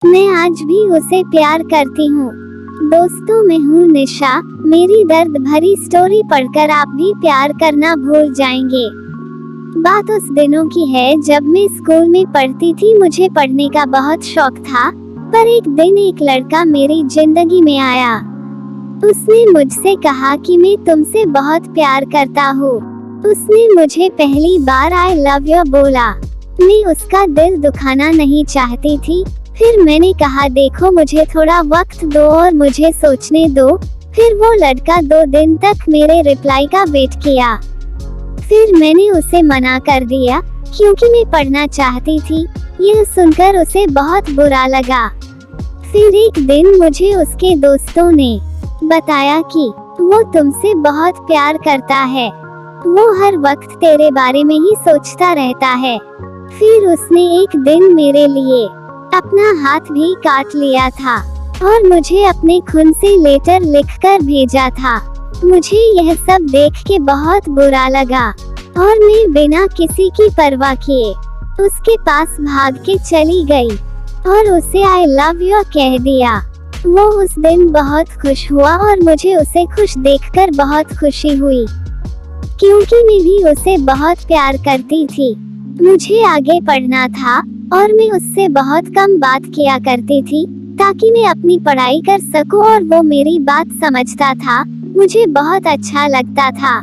मैं आज भी उसे प्यार करती हूँ। दोस्तों, मैं हूँ निशा। मेरी दर्द भरी स्टोरी पढ़कर आप भी प्यार करना भूल जाएंगे। बात उस दिनों की है जब मैं स्कूल में पढ़ती थी। मुझे पढ़ने का बहुत शौक था, पर एक दिन एक लड़का मेरी जिंदगी में आया। उसने मुझसे कहा कि मैं तुमसे बहुत प्यार करता हूँ। उसने मुझे पहली बार आई लव यू बोला। मैं उसका दिल दुखाना नहीं चाहती थी। फिर मैंने कहा, देखो, मुझे थोड़ा वक्त दो और मुझे सोचने दो। फिर वो लड़का 2 दिन तक मेरे रिप्लाई का वेट किया। फिर मैंने उसे मना कर दिया क्योंकि मैं पढ़ना चाहती थी। यह सुनकर उसे बहुत बुरा लगा। फिर एक दिन मुझे उसके दोस्तों ने बताया कि वो तुमसे बहुत प्यार करता है। वो हर वक्त तेरे बारे में ही सोचता रहता है। फिर उसने एक दिन मेरे लिए अपना हाथ भी काट लिया था और मुझे अपने खून से लेटर लिखकर भेजा था। मुझे यह सब देख के बहुत बुरा लगा और मैं बिना किसी की परवाह किए उसके पास भाग के चली गई और उसे आई लव यू कह दिया। वो उस दिन बहुत खुश हुआ और मुझे उसे खुश देखकर बहुत खुशी हुई, क्योंकि मैं भी उसे बहुत प्यार करती थी। मुझे आगे पढ़ना था और मैं उससे बहुत कम बात किया करती थी ताकि मैं अपनी पढ़ाई कर सकूं और वो मेरी बात समझता था। मुझे बहुत अच्छा लगता था।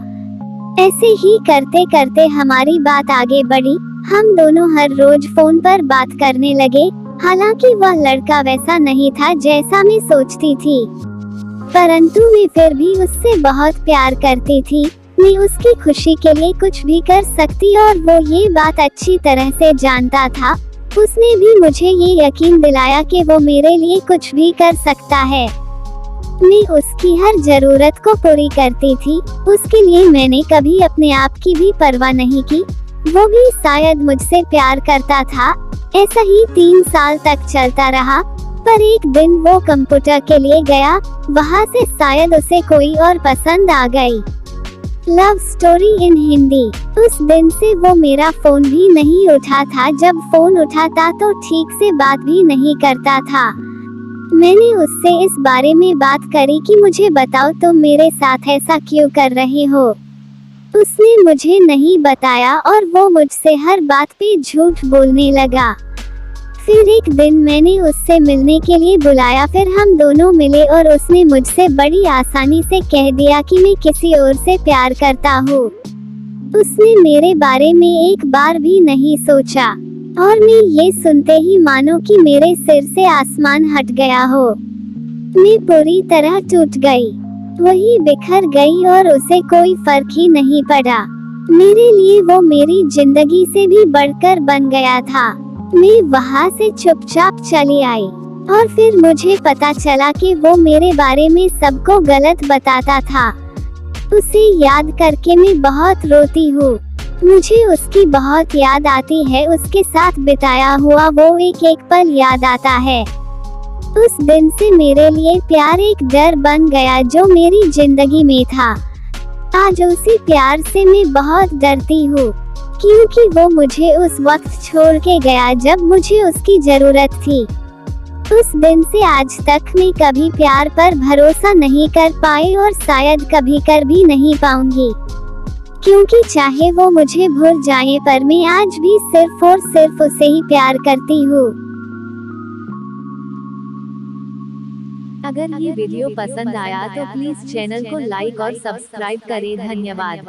ऐसे ही करते करते हमारी बात आगे बढ़ी। हम दोनों हर रोज फोन पर बात करने लगे। हालांकि वह लड़का वैसा नहीं था जैसा मैं सोचती थी, परंतु मैं फिर भी उससे बहुत प्यार करती थी। मैं उसकी खुशी के लिए कुछ भी कर सकती और वो ये बात अच्छी तरह से जानता था। उसने भी मुझे ये यकीन दिलाया कि वो मेरे लिए कुछ भी कर सकता है। मैं उसकी हर जरूरत को पूरी करती थी। उसके लिए मैंने कभी अपने आप की भी परवाह नहीं की। वो भी शायद मुझसे प्यार करता था। ऐसा ही 3 साल तक चलता रहा, पर एक दिन वो कंप्यूटर के लिए गया। वहाँ से शायद उसे कोई और पसंद आ गई। Love story in Hindi. उस दिन से वो मेरा फोन भी नहीं उठा था। जब फोन उठाता तो ठीक से बात भी नहीं करता था। मैंने उससे इस बारे में बात करी कि मुझे बताओ, तुम मेरे साथ ऐसा क्यों कर रहे हो। उसने मुझे नहीं बताया और वो मुझसे हर बात पे झूठ बोलने लगा। फिर एक दिन मैंने उससे मिलने के लिए बुलाया। फिर हम दोनों मिले और उसने मुझसे बड़ी आसानी से कह दिया कि मैं किसी और से प्यार करता हूँ। उसने मेरे बारे में एक बार भी नहीं सोचा और मैं ये सुनते ही मानो कि मेरे सिर से आसमान हट गया हो। मैं पूरी तरह टूट गई। वही बिखर गई और उसे कोई फर्क ही नहीं पड़ा। मेरे लिए वो मेरी जिंदगी से भी बढ़कर बन गया था। मैं वहाँ से चुपचाप चली आई और फिर मुझे पता चला कि वो मेरे बारे में सबको गलत बताता था। उसे याद करके मैं बहुत रोती हूँ। मुझे उसकी बहुत याद आती है। उसके साथ बिताया हुआ वो एक एक पल याद आता है। उस दिन से मेरे लिए प्यार एक डर बन गया जो मेरी जिंदगी में था। आज उसी प्यार से मैं बहुत डरती हूँ, क्योंकि वो मुझे उस वक्त छोड़ के गया जब मुझे उसकी जरूरत थी। उस दिन से आज तक मैं कभी प्यार पर भरोसा नहीं कर पाई और शायद कभी कर भी नहीं पाऊंगी, क्योंकि चाहे वो मुझे भूल जाए पर मैं आज भी सिर्फ और सिर्फ उसे ही प्यार करती हूँ। अगर ये वीडियो पसंद आया तो प्लीज चैनल को लाइक और सब्सक्राइब करें। धन्यवाद।